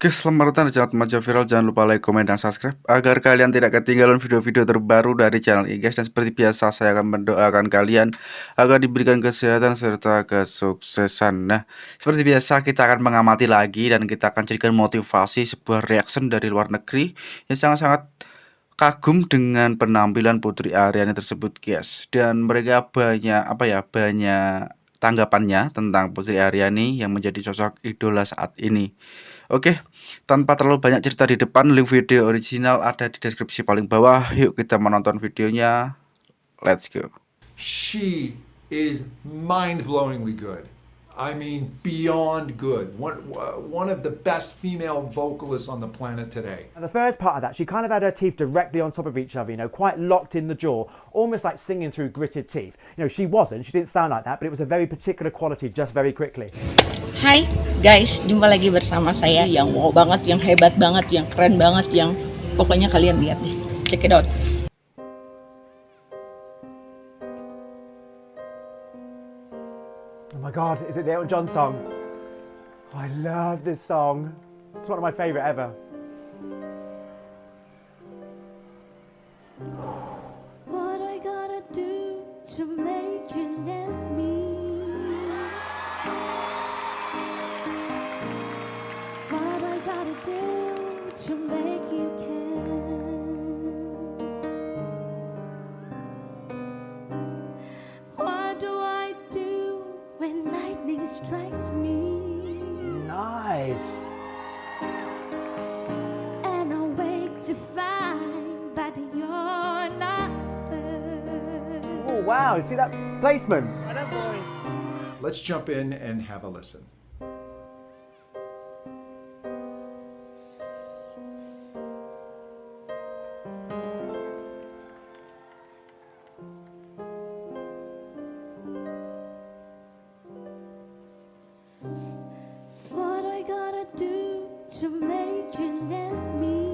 Oke, selamat datang di channel Remaja Viral. Jangan lupa like, komen, dan subscribe agar kalian tidak ketinggalan video-video terbaru dari channel ini, guys. Dan seperti biasa, saya akan mendoakan kalian agar diberikan kesehatan serta kesuksesan. Nah, seperti biasa, kita akan mengamati lagi dan kita akan jadikan motivasi sebuah reaction dari luar negeri yang sangat-sangat kagum dengan penampilan Putri Ariani tersebut, guys. Dan mereka banyak banyak tanggapannya tentang Putri Ariani yang menjadi sosok idola saat ini. Oke, tanpa terlalu banyak cerita di depan, link video original ada di deskripsi paling bawah. Yuk kita menonton videonya. Let's go. She is mind-blowingly good. I mean, beyond good. One of the best female vocalists on the planet today. And the first part of that, she kind of had her teeth directly on top of each other, you know, quite locked in the jaw, almost like singing through gritted teeth. You know, she didn't sound like that, but it was a very particular quality, just very quickly. Hai guys, jumpa lagi bersama saya yang wow banget, yang hebat banget, yang keren banget, yang pokoknya kalian lihat deh. Check it out. Oh my God, is it the Elton John song? Oh, I love this song. It's one of my favourite ever. What I gotta do to make you let me? What I gotta do to make you care? What do I do when lightning strikes me? Nice. And I wake to find that you're not there. Oh wow, you see that placement? Let's jump in and have a listen. What I gotta do to make you let me?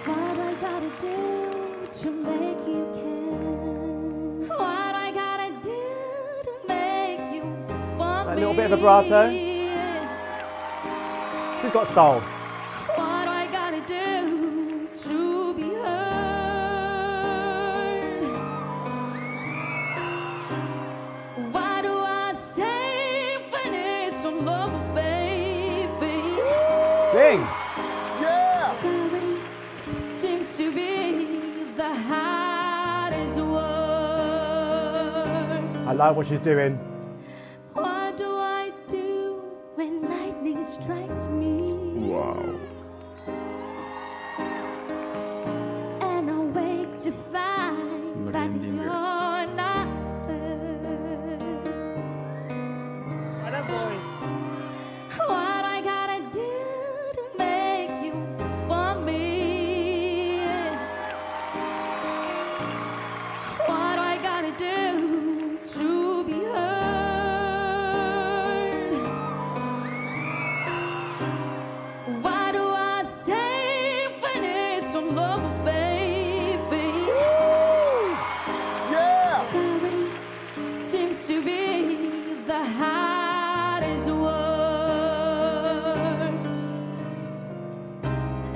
What I gotta do to make you care? What I gotta do to make you want A me? little bit of vibrato. She's got soul. What I gotta do to be heard? Why do I say when it's all over, baby? Sing. Sorry seems to be the hardest word. I like what she's doing. What do I do when lightning strikes me? Wow. And I wake to find that Mrinding, you're not there. What I gotta do to make you want me? What I gotta do to be heard? Why do I say when it's all over, baby? Sorry seems to be the hardest word.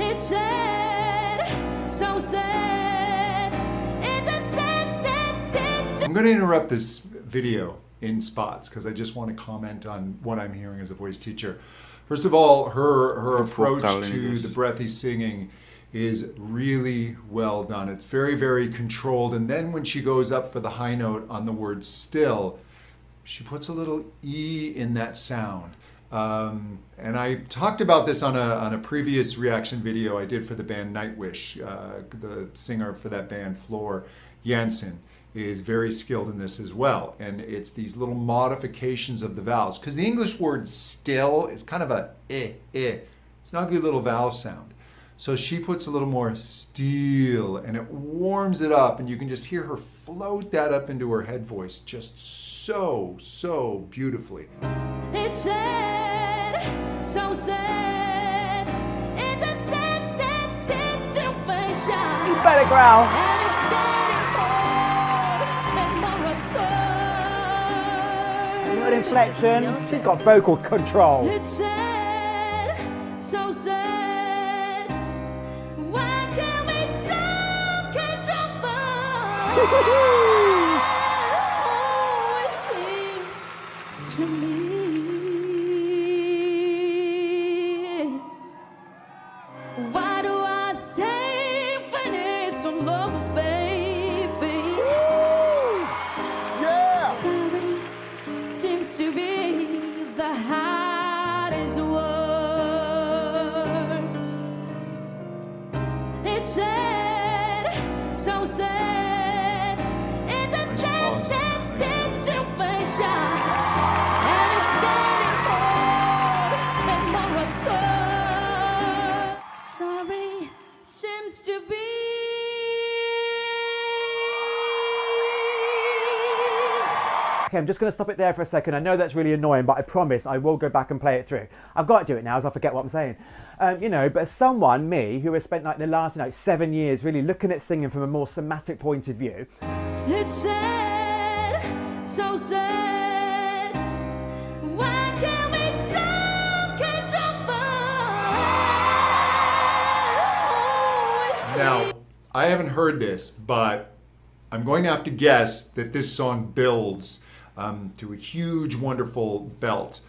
It's sad, so sad. It's a sad situation. I'm going to interrupt this video in spots because I just want to comment on what I'm hearing as a voice teacher. First of all, her approach Vokal to Dunia. the breathy singing is really well done. It's very, very controlled. And then when she goes up for the high note on the word still, she puts a little E in that sound. And I talked about this on a previous reaction video I did for the band Nightwish. The singer for that band, Floor Jansen, is very skilled in this as well. And it's these little modifications of the vowels. Because the English word still is kind of a eh. It's an ugly little vowel sound. So she puts a little more steel and it warms it up, and you can just hear her float that up into her head voice just so beautifully. It's sad, so sad. It's a sad situation. You better growl. And it's getting cold and more absurd. inflection. She's got vocal control. It's sad, so sad. Why can't we talk and jump on? Oh, it seems to me. Why do I say when it's all over, baby? Sorry seems to be the hardest word. It's sad, so sad. It's a sad, sad situation, and it's getting more and more absurd. Sorry seems to be. Okay, I'm just going to stop it there for a second. I know that's really annoying, but I promise I will go back and play it through. I've got to do it now, as I forget what I'm saying. But as someone, me, who has spent like the last 7 years really looking at singing from a more somatic point of view, It's sad, so sad. Why can't we talk and jump on? Oh, it Now, I haven't heard this, but I'm going to have to guess that this song builds to a huge, wonderful belt.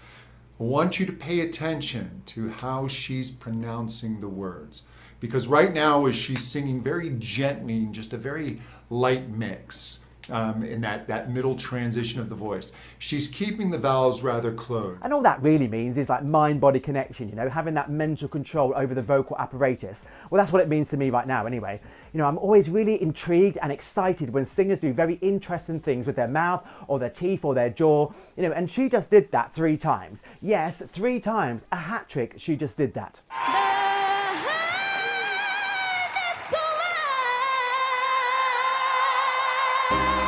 I want you to pay attention to how she's pronouncing the words. Because right now, as she's singing very gently in just a very light mix, in that middle transition of the voice, she's keeping the vowels rather closed. and all that really means is like mind-body connection, having that mental control over the vocal apparatus. Well, that's what it means to me right now anyway. I'm always really intrigued and excited when singers do very interesting things with their mouth or their teeth or their jaw, and she just did that 3 times. Yes, 3 times, a hat trick, she just did that.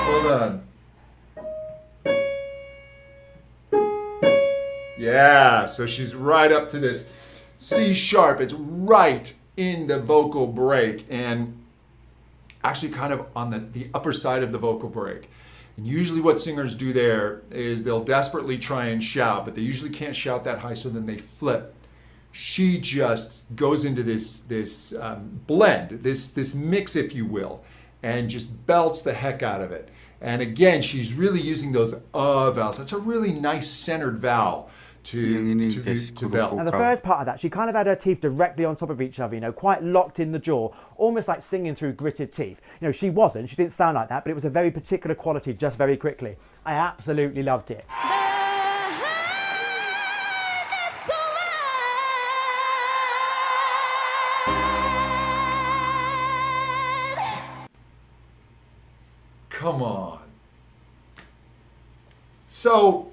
Hold on. Yeah, so she's right up to this C sharp. It's right in the vocal break and actually kind of on the upper side of the vocal break. And usually what singers do there is they'll desperately try and shout, but they usually can't shout that high, so then they flip. She just goes into this blend, this mix, if you will, and just belts the heck out of it. And again, she's really using those vowels. That's a really nice centered vowel to belt. Now the first part of that, she kind of had her teeth directly on top of each other, quite locked in the jaw, almost like singing through gritted teeth. She didn't sound like that, but it was a very particular quality just very quickly. I absolutely loved it. Come on. So,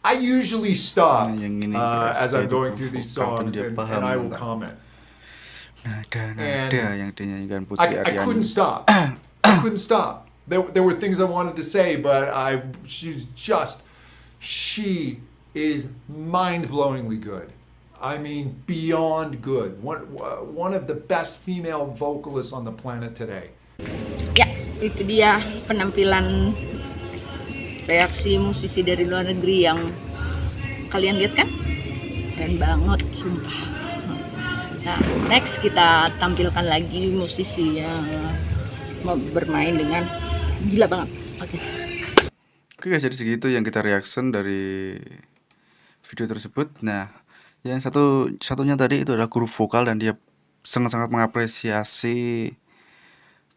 I usually stop as I'm going through these songs and I will comment. Nada-nada yang dinyanyikan Putri I Ariani. couldn't stop. I couldn't stop. There were things I wanted to say, but she is mind-blowingly good. I mean, beyond good. One of the best female vocalists on the planet today. Ya, itu dia penampilan reaksi musisi dari luar negeri yang kalian lihat kan? Keren banget, sumpah. Nah, next kita tampilkan lagi musisi yang bermain dengan gila banget. Oke. Oke guys, jadi segitu yang kita reaction dari video tersebut. Nah, yang satunya tadi itu adalah guru vokal dan dia sangat-sangat mengapresiasi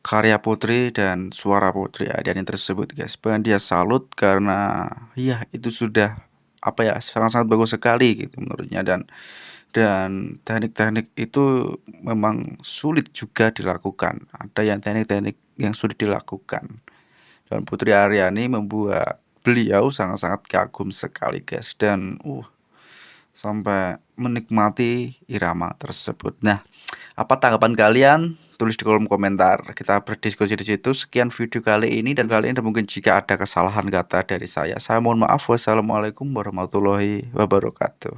karya Putri dan suara Putri Ariani tersebut guys. Bahkan dia salut karena ya itu sudah sangat-sangat bagus sekali gitu menurutnya, dan teknik-teknik itu memang sulit juga dilakukan. Ada yang teknik-teknik yang sulit dilakukan. Dan Putri Ariani membuat beliau sangat-sangat kagum sekali guys, dan sampai menikmati irama tersebut. Nah, apa tanggapan kalian? Tulis di kolom komentar. Kita berdiskusi di situ. Sekian video kali ini, dan kali ini mungkin jika ada kesalahan kata dari saya mohon maaf. Wassalamualaikum warahmatullahi wabarakatuh.